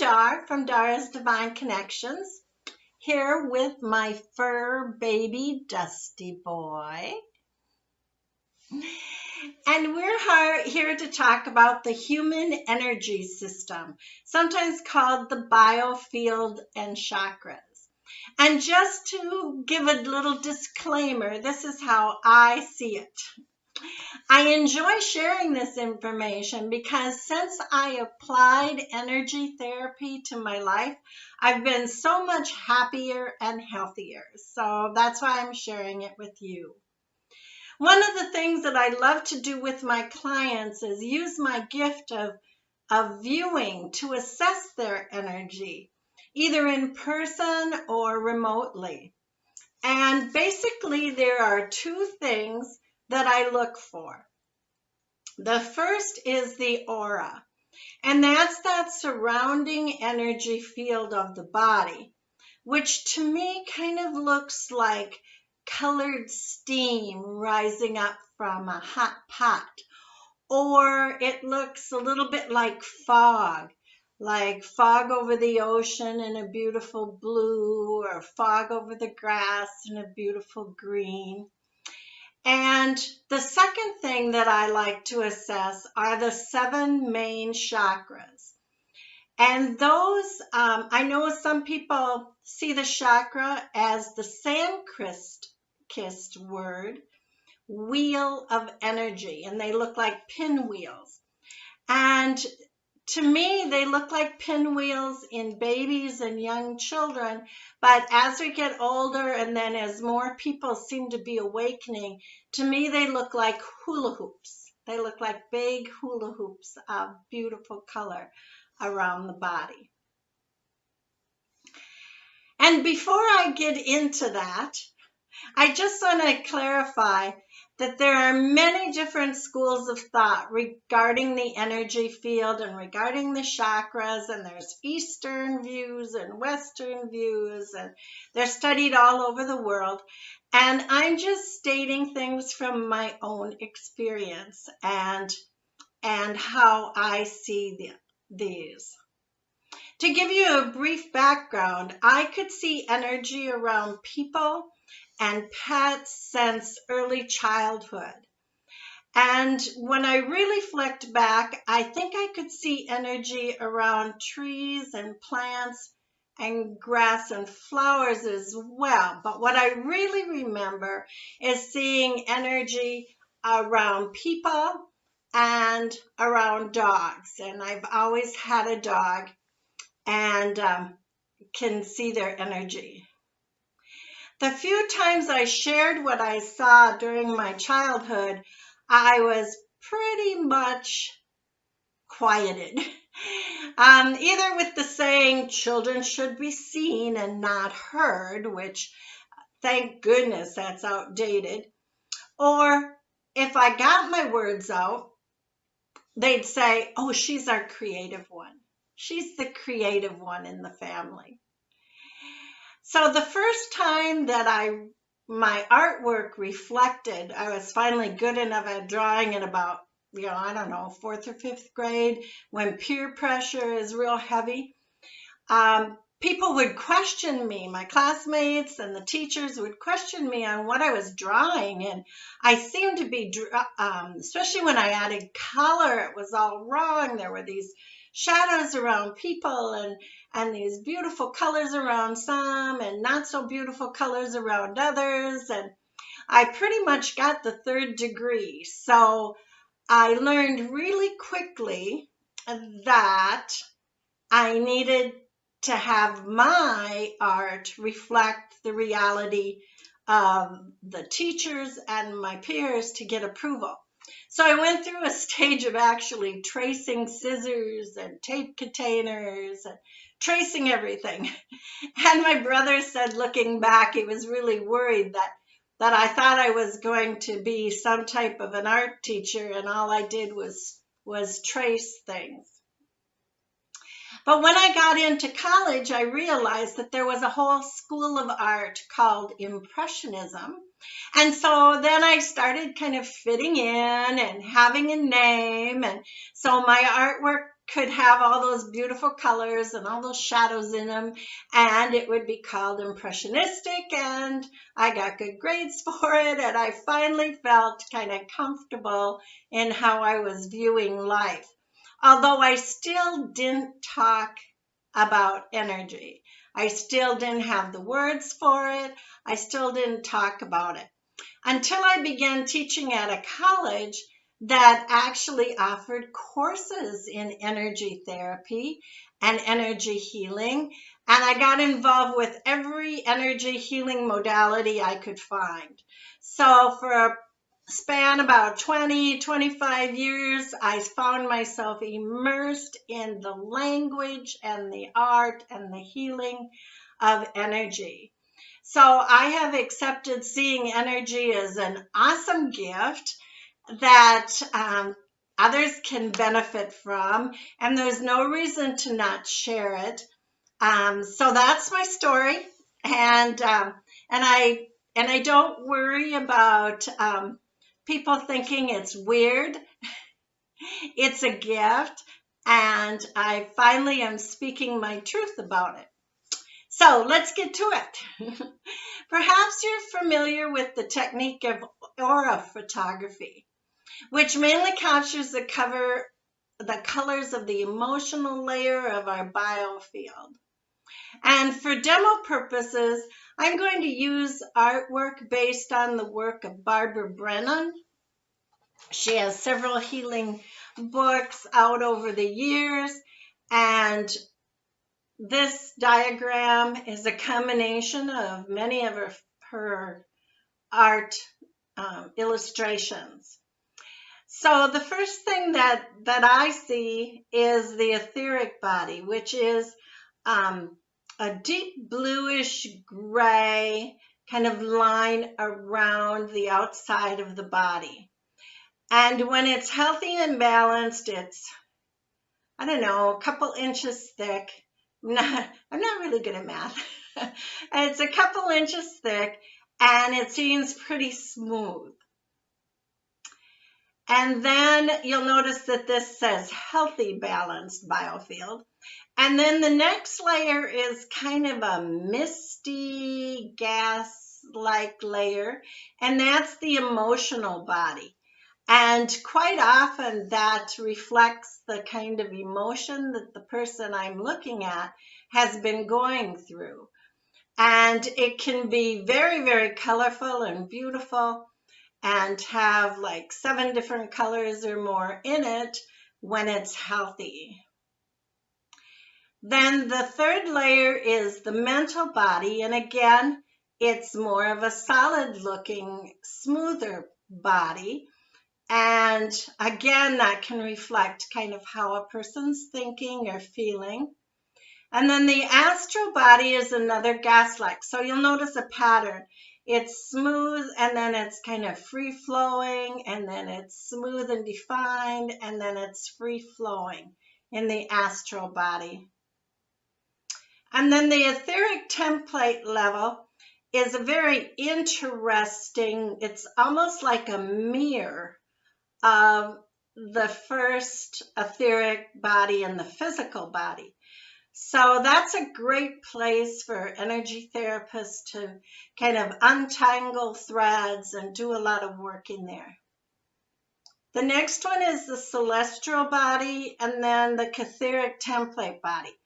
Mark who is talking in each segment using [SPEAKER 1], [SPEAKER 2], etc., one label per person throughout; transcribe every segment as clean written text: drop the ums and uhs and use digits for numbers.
[SPEAKER 1] Dar from Dar's Divine Connections, here with my fur baby Dusty Boy. And we're here to talk about the human energy system, sometimes called the biofield and chakras. And just to give a little disclaimer, this is how I see it. I enjoy sharing this information because since I applied energy therapy to my life, I've been so much happier and healthier. So that's why I'm sharing it with you. One of the things that I love to do with my clients is use my gift of viewing to assess their energy, either in person or remotely. And basically, there are two things that I look for. The first is the aura, and that's that surrounding energy field of the body, which to me kind of looks like colored steam rising up from a hot pot, or it looks a little bit like fog over the ocean in a beautiful blue, or fog over the grass in a beautiful green. And the second thing that I like to assess are the 7 main chakras. And those, I know some people see the chakra as the Sanskrit word, wheel of energy, and they look like pinwheels. And to me, they look like pinwheels in babies and young children, but as we get older and then as more people seem to be awakening, to me they look like hula hoops. They look like big hula hoops of beautiful color around the body. And before I get into that, I just want to clarify that there are many different schools of thought regarding the energy field and regarding the chakras, and there's Eastern views and Western views, and they're studied all over the world. And I'm just stating things from my own experience and how I see these. To give you a brief background, I could see energy around people and pets since early childhood. And when I really reflect back, I think I could see energy around trees and plants and grass and flowers as well. But what I really remember is seeing energy around people and around dogs. And I've always had a dog and can see their energy. The few times I shared what I saw during my childhood, I was pretty much quieted. Either with the saying, children should be seen and not heard, which thank goodness that's outdated. Or if I got my words out, they'd say, oh, she's our creative one. She's the creative one in the family. So the first time that my artwork reflected, I was finally good enough at drawing in about, I don't know, 4th or 5th grade, when peer pressure is real heavy. People would question me, my classmates and the teachers would question me on what I was drawing. And I seemed to be, especially when I added color, it was all wrong. There were these shadows around people and these beautiful colors around some and not so beautiful colors around others. And I pretty much got the 3rd degree. So I learned really quickly that I needed to have my art reflect the reality of the teachers and my peers to get approval. So I went through a stage of actually tracing scissors and tape containers and tracing everything. And my brother said, looking back, he was really worried that I thought I was going to be some type of an art teacher, and all I did was trace things. But when I got into college, I realized that there was a whole school of art called Impressionism. And so then I started kind of fitting in and having a name. And so my artwork could have all those beautiful colors and all those shadows in them, and it would be called impressionistic, and I got good grades for it, and I finally felt kind of comfortable in how I was viewing life. Although I still didn't talk about energy. I still didn't have the words for it. I still didn't talk about it until I began teaching at a college that actually offered courses in energy therapy and energy healing. And I got involved with every energy healing modality I could find. So for a span about 25 years, I found myself immersed in the language and the art and the healing of energy. So I have accepted seeing energy as an awesome gift that others can benefit from, and there's no reason to not share it. So that's my story, and I don't worry about people thinking it's weird. It's a gift, and I finally am speaking my truth about it. So let's get to it. Perhaps you're familiar with the technique of aura photography, which mainly captures the colors of the emotional layer of our biofield. And for demo purposes, I'm going to use artwork based on the work of Barbara Brennan. She has several healing books out over the years, and this diagram is a combination of many of her art illustrations. So the first thing that I see is the etheric body, which is a deep bluish gray kind of line around the outside of the body. And when it's healthy and balanced, it's, I don't know, a couple inches thick. I'm not really good at math. It's a couple inches thick, and it seems pretty smooth. And then you'll notice that this says healthy, balanced biofield. And then the next layer is kind of a misty gas-like layer, and that's the emotional body. And quite often that reflects the kind of emotion that the person I'm looking at has been going through. And it can be very, very colorful and beautiful and have like 7 different colors or more in it when it's healthy. Then the third layer is the mental body, and again, it's more of a solid looking, smoother body. And again, that can reflect kind of how a person's thinking or feeling. And then the astral body is another gas-like. So you'll notice a pattern. It's smooth, and then it's kind of free-flowing, and then it's smooth and defined, and then it's free-flowing in the astral body. And then the etheric template level is a very interesting, it's almost like a mirror of the first etheric body and the physical body. So that's a great place for energy therapists to kind of untangle threads and do a lot of work in there. The next one is the celestial body, and then the etheric template body.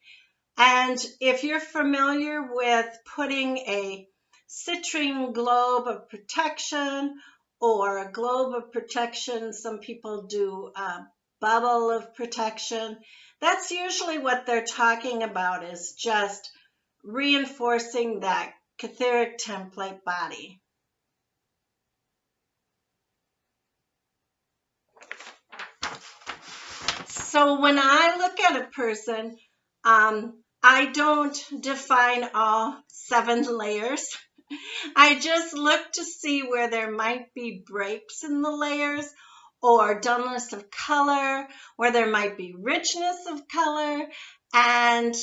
[SPEAKER 1] And if you're familiar with putting a citrine globe of protection or a globe of protection, some people do a bubble of protection. That's usually what they're talking about, is just reinforcing that etheric template body. So when I look at a person, I don't define all 7 layers. I just look to see where there might be breaks in the layers, or dullness of color, where there might be richness of color, and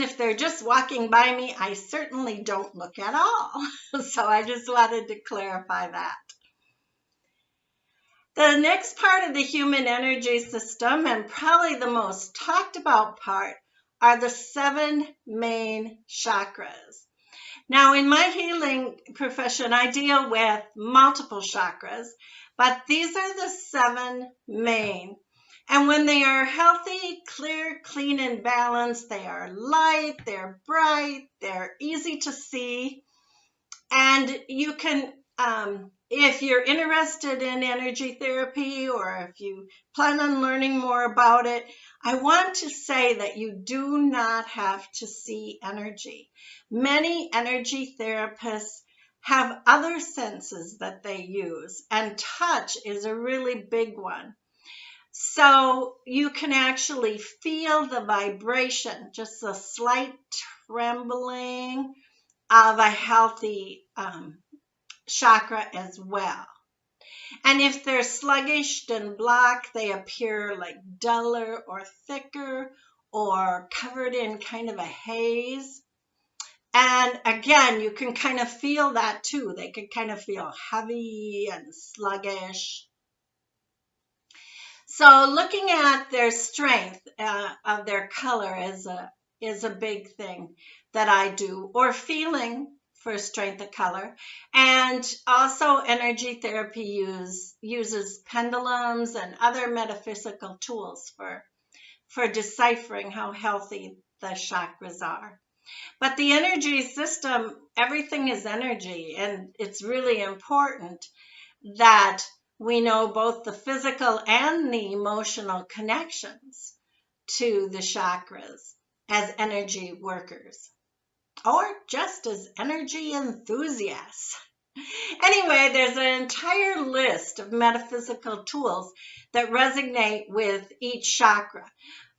[SPEAKER 1] if they're just walking by me, I certainly don't look at all. So I just wanted to clarify that. The next part of the human energy system, and probably the most talked about part, are the 7 main chakras. Now, in my healing profession, I deal with multiple chakras, but these are the 7 main. And when they are healthy, clear, clean, and balanced, they are light, they're bright, they're easy to see. And you can, if you're interested in energy therapy or if you plan on learning more about it, I want to say that you do not have to see energy. Many energy therapists have other senses that they use, and touch is a really big one. So you can actually feel the vibration, just a slight trembling of a healthy chakra as well. And if they're sluggish and blocked, they appear like duller or thicker or covered in kind of a haze. And again, you can kind of feel that too. They can kind of feel heavy and sluggish. So looking at their strength of their color is a big thing that I do, or feeling for strength of color. And also energy therapy uses pendulums and other metaphysical tools for deciphering how healthy the chakras are. But the energy system, everything is energy, and it's really important that we know both the physical and the emotional connections to the chakras as energy workers, or just as energy enthusiasts. Anyway, there's an entire list of metaphysical tools that resonate with each chakra.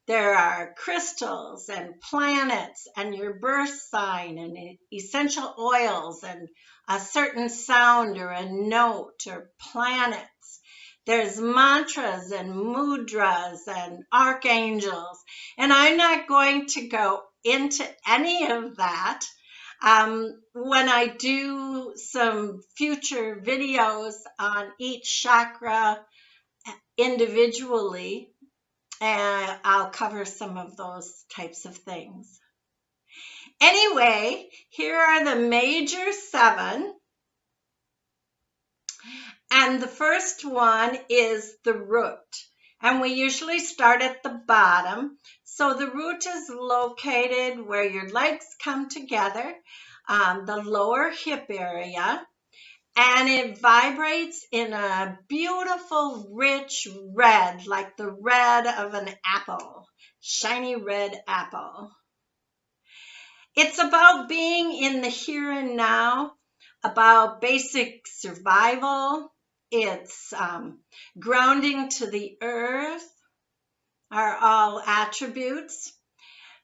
[SPEAKER 1] There are crystals and planets and your birth sign and essential oils and a certain sound or a note or planets. There's mantras and mudras and archangels. And I'm not going to go into any of that. When I do some future videos on each chakra individually, and I'll cover some of those types of things. Anyway, here are the major 7. And the first one is the root. And we usually start at the bottom. So the root is located where your legs come together, the lower hip area. And it vibrates in a beautiful, rich red, like the red of an apple, shiny red apple. It's about being in the here and now, about basic survival. It's grounding to the earth are all attributes.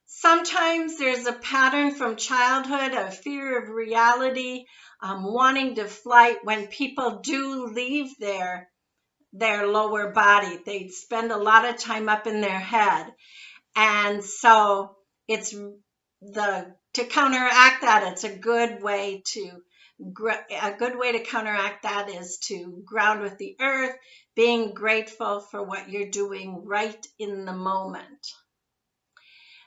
[SPEAKER 1] Sometimes there's a pattern from childhood of fear of reality, wanting to flight when people do leave their lower body. They spend a lot of time up in their head. And so it's to counteract that, it's a good way to counteract that is to ground with the earth, being grateful for what you're doing right in the moment.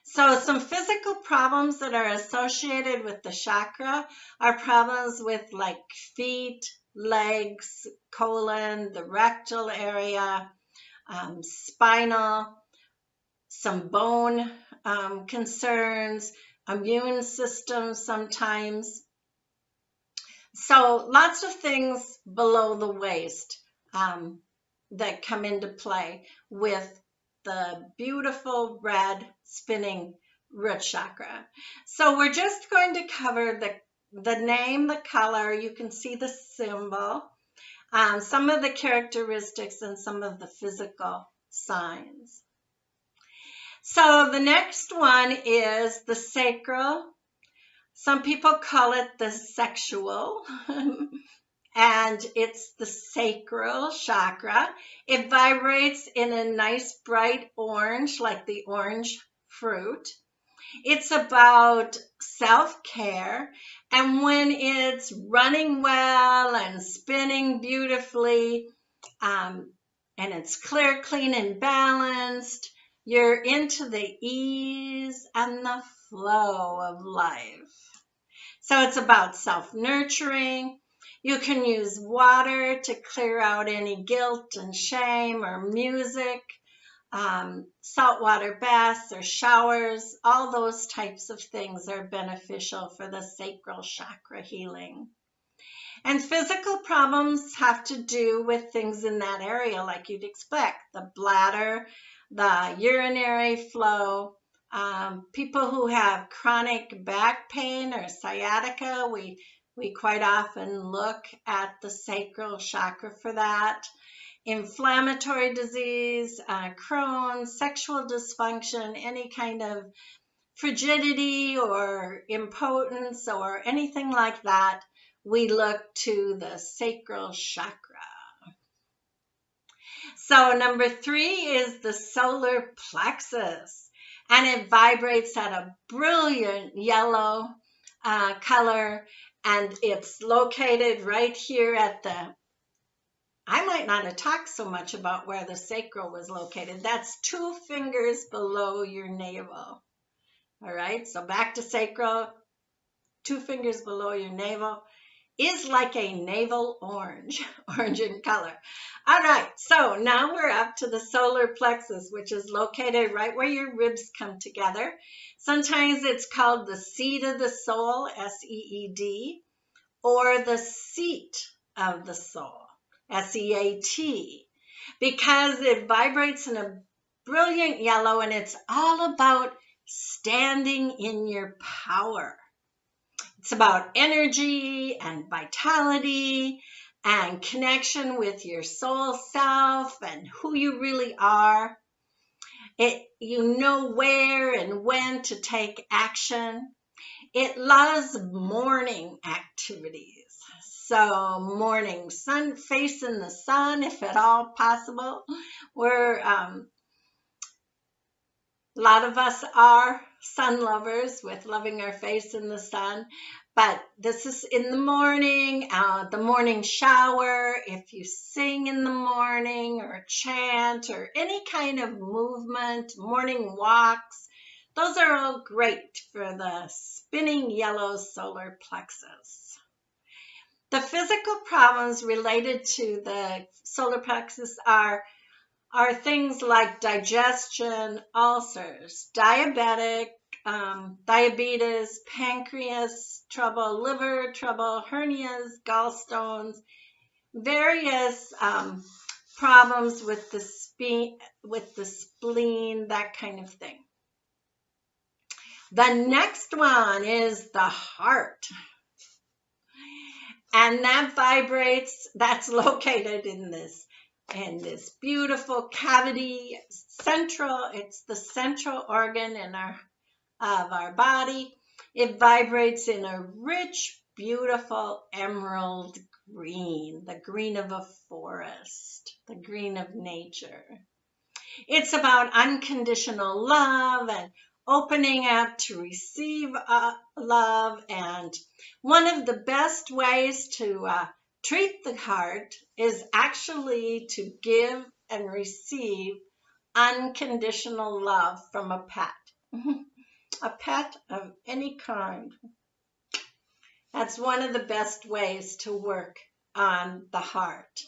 [SPEAKER 1] So some physical problems that are associated with the chakra are problems with like feet, legs, colon, the rectal area, spinal, some bone concerns, immune system sometimes. So lots of things below the waist that come into play with the beautiful red spinning root chakra. So we're just going to cover the name, the color. You can see the symbol, some of the characteristics, and some of the physical signs. So the next one is the sacral. Some people call it the sexual. And it's the sacral chakra. It vibrates in a nice bright orange, like the orange fruit. It's about self-care. And when it's running well and spinning beautifully, and it's clear, clean, and balanced. You're into the ease and the flow of life. So it's about self-nurturing. You can use water to clear out any guilt and shame, or music, saltwater baths or showers. All those types of things are beneficial for the sacral chakra healing. And physical problems have to do with things in that area, like you'd expect: the bladder, the urinary flow. People who have chronic back pain or sciatica, we quite often look at the sacral chakra for that. Inflammatory disease, Crohn's, sexual dysfunction, any kind of frigidity or impotence or anything like that, we look to the sacral chakra. So number 3 is the solar plexus, and it vibrates at a brilliant yellow color, and it's located right here at the, I might not have talked so much about where the sacral was located. That's 2 fingers below your navel. All right, so back to sacral, 2 fingers below your navel, is like a navel orange, orange in color. All right, so now we're up to the solar plexus, which is located right where your ribs come together. Sometimes it's called the seat of the soul, S-E-E-D, or the seat of the soul, S-E-A-T, because it vibrates in a brilliant yellow, and it's all about standing in your power. It's about energy and vitality and connection with your soul self and who you really are. You know where and when to take action. It loves morning activities. So morning sun, facing the sun, if at all possible. A lot of us are sun lovers, with loving our face in the sun, but this is in the morning, the morning shower, if you sing in the morning or chant or any kind of movement, morning walks, those are all great for the spinning yellow solar plexus. The physical problems related to the solar plexus are things like digestion, ulcers, diabetes, pancreas trouble, liver trouble, hernias, gallstones, various problems with the spleen, that kind of thing. The next one is the heart. And that vibrates, that's located in this beautiful cavity, it's the central organ of our body. It vibrates in a rich, beautiful emerald green, the green of a forest, the green of nature. It's about unconditional love and opening up to receive love. And one of the best ways to treat the heart is actually to give and receive unconditional love from a pet. A pet of any kind. That's one of the best ways to work on the heart.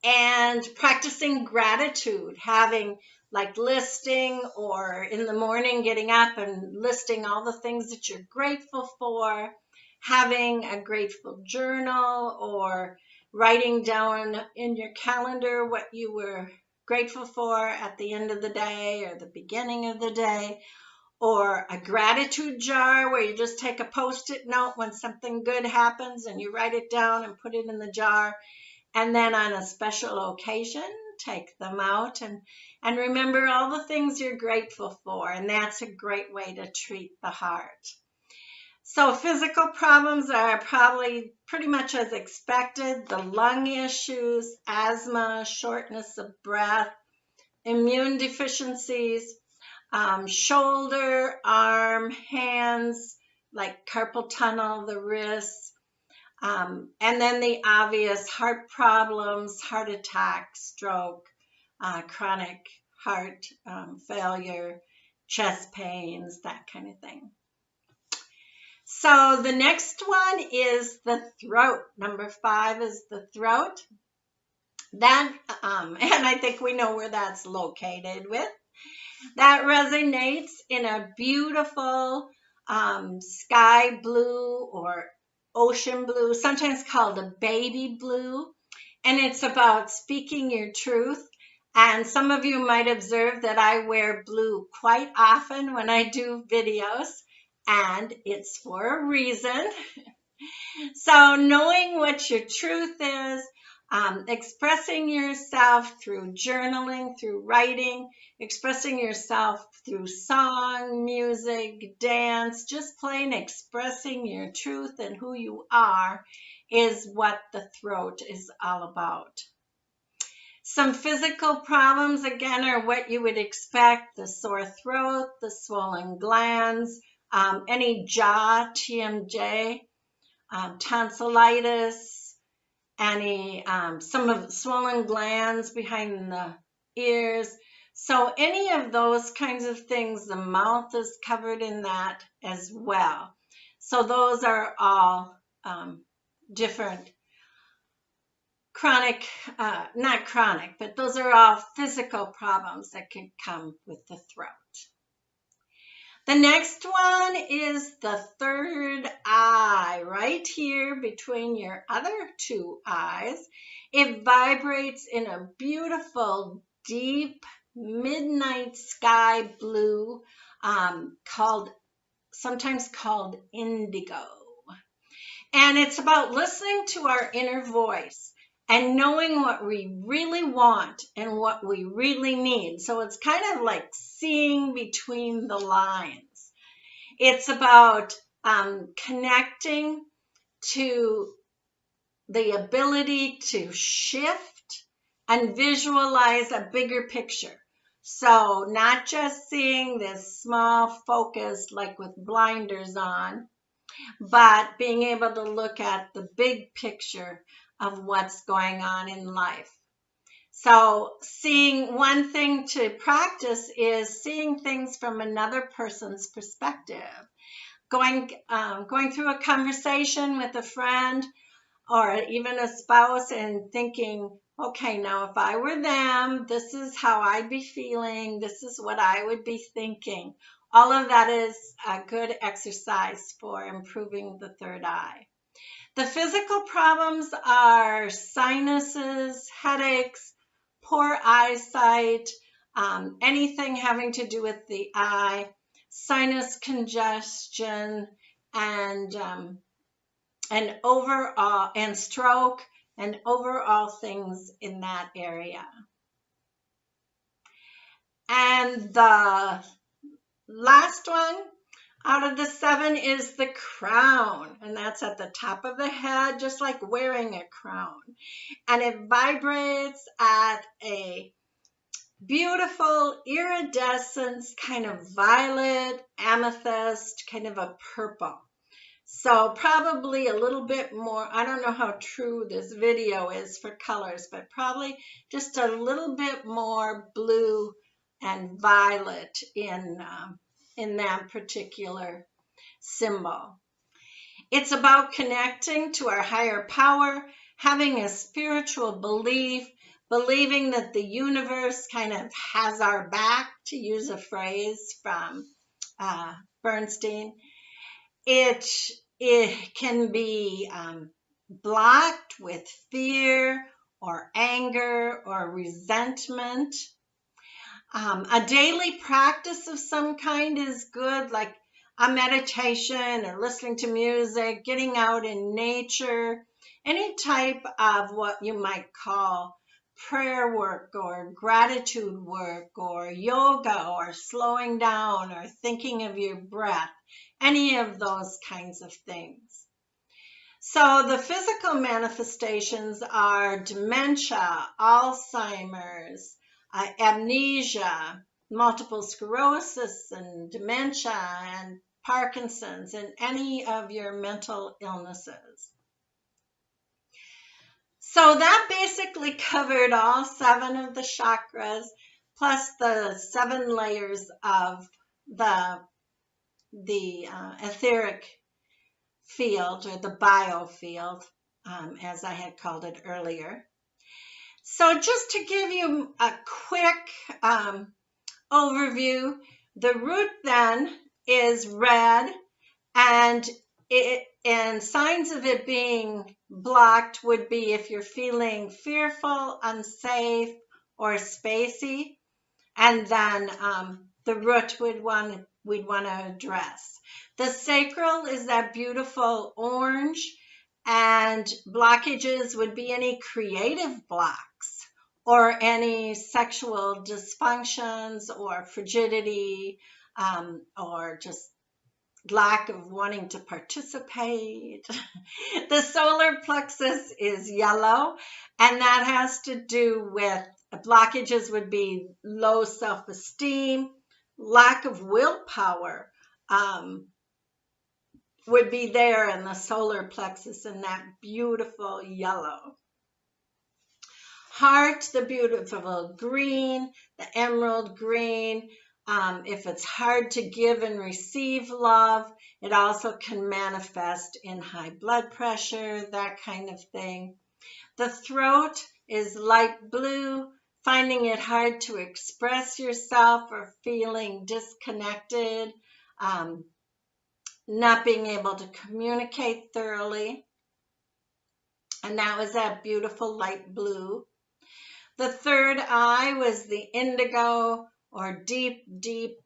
[SPEAKER 1] And practicing gratitude, having like listing, or in the morning getting up and listing all the things that you're grateful for, having a grateful journal, or writing down in your calendar what you were grateful for at the end of the day or the beginning of the day, or a gratitude jar where you just take a post-it note when something good happens and you write it down and put it in the jar, and then on a special occasion take them out and remember all the things you're grateful for. And that's a great way to treat the heart. So physical problems are probably pretty much as expected: the lung issues, asthma, shortness of breath, immune deficiencies, shoulder, arm, hands, like carpal tunnel, the wrists, And then the obvious heart problems, heart attack, stroke, chronic heart failure, chest pains, that kind of thing. So the next one is the throat. Number 5 is the throat. That, and I think we know where that's located with. That resonates in a beautiful sky blue or ocean blue, sometimes called a baby blue. And it's about speaking your truth. And some of you might observe that I wear blue quite often when I do videos, and it's for a reason. So knowing what your truth is, expressing yourself through journaling, through writing, expressing yourself through song, music, dance, just plain expressing your truth and who you are is what the throat is all about. Some physical problems, again, are what you would expect: the sore throat, the swollen glands, any jaw, TMJ, tonsillitis, some of the swollen glands behind the ears. So any of those kinds of things, the mouth is covered in that as well. So those are all different chronic, not chronic, but those are all physical problems that can come with the throat. The next one is the third eye, right here between your other 2 eyes. It vibrates in a beautiful, deep, midnight sky blue, sometimes called indigo. And it's about listening to our inner voice and knowing what we really want and what we really need. So it's kind of like seeing between the lines. It's about connecting to the ability to shift and visualize a bigger picture. So not just seeing this small focus like with blinders on, but being able to look at the big picture of what's going on in life. So one thing to practice is seeing things from another person's perspective. Going through a conversation with a friend or even a spouse and thinking, okay, now if I were them, this is how I'd be feeling. This is what I would be thinking. All of that is a good exercise for improving the third eye. The physical problems are sinuses, headaches, poor eyesight, anything having to do with the eye, sinus congestion, and overall, and stroke, and overall things in that area. And the last one out of the 7 is the crown, and that's at the top of the head, just like wearing a crown. And it vibrates at a beautiful iridescence, kind of violet, amethyst, kind of a purple. So probably a little bit more, I don't know how true this video is for colors, but probably just a little bit more blue and violet in that particular symbol. It's about connecting to our higher power, having a spiritual belief, believing that the universe kind of has our back, to use a phrase from Bernstein. It can be blocked with fear or anger or resentment. A daily practice of some kind is good, like a meditation or listening to music, getting out in nature, any type of what you might call prayer work or gratitude work or yoga or slowing down or thinking of your breath, any of those kinds of things. So the physical manifestations are dementia, Alzheimer's, amnesia, multiple sclerosis and dementia and Parkinson's and any of your mental illnesses. So that basically covered all 7 of the chakras, plus the 7 layers of the etheric field, or the biofield, as I had called it earlier. So just to give you a quick overview, the root then is red, and signs of it being blocked would be if you're feeling fearful, unsafe, or spacey, and then the root we'd want to address. The sacral is that beautiful orange, and blockages would be any creative blocks or any sexual dysfunctions or frigidity, or just lack of wanting to participate. The solar plexus is yellow, and that has to do with blockages would be low self-esteem, lack of willpower, would be there in the solar plexus in that beautiful yellow. Heart, the beautiful green, the emerald green. If it's hard to give and receive love, it also can manifest in high blood pressure, that kind of thing. The throat is light blue, finding it hard to express yourself or feeling disconnected, not being able to communicate thoroughly. And that was that beautiful light blue. The third eye was the indigo, or deep, deep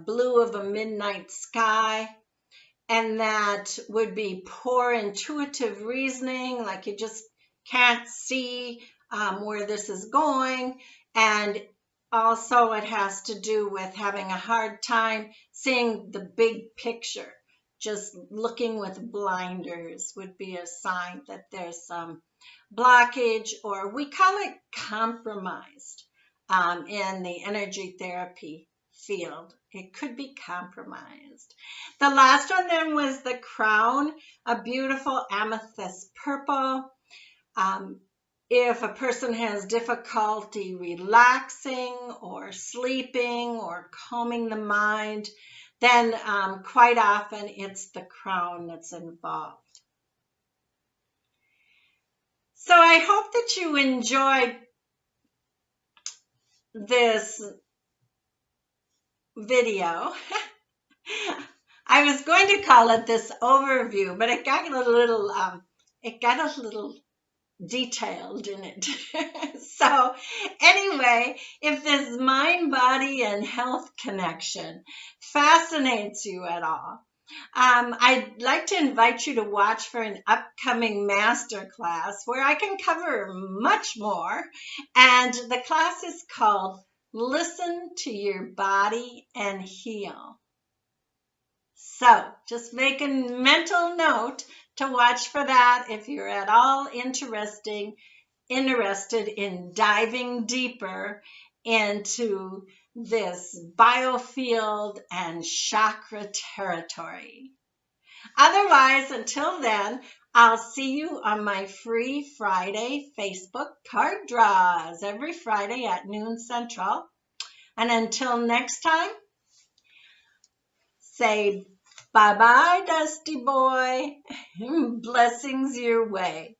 [SPEAKER 1] blue of a midnight sky. And that would be poor intuitive reasoning, like you just can't see where this is going. And also it has to do with having a hard time seeing the big picture. Just looking with blinders would be a sign that there's some blockage, or we call it compromised in the energy therapy field. It could be compromised. The last one then was the crown, a beautiful amethyst purple. If a person has difficulty relaxing or sleeping or calming the mind, then quite often it's the crown that's involved. So I hope that you enjoyed this video. I was going to call it this overview, but it got a little detailed in it. So anyway, if this mind, body, and health connection fascinates you at all, I'd like to invite you to watch for an upcoming masterclass where I can cover much more. And the class is called Listen to Your Body and Heal. So just make a mental note to watch for that if you're at all interested in diving deeper into this biofield and chakra territory. Otherwise, until then, I'll see you on my free Friday Facebook card draws every Friday at noon Central. And until next time, say bye-bye, Dusty Boy. Blessings your way.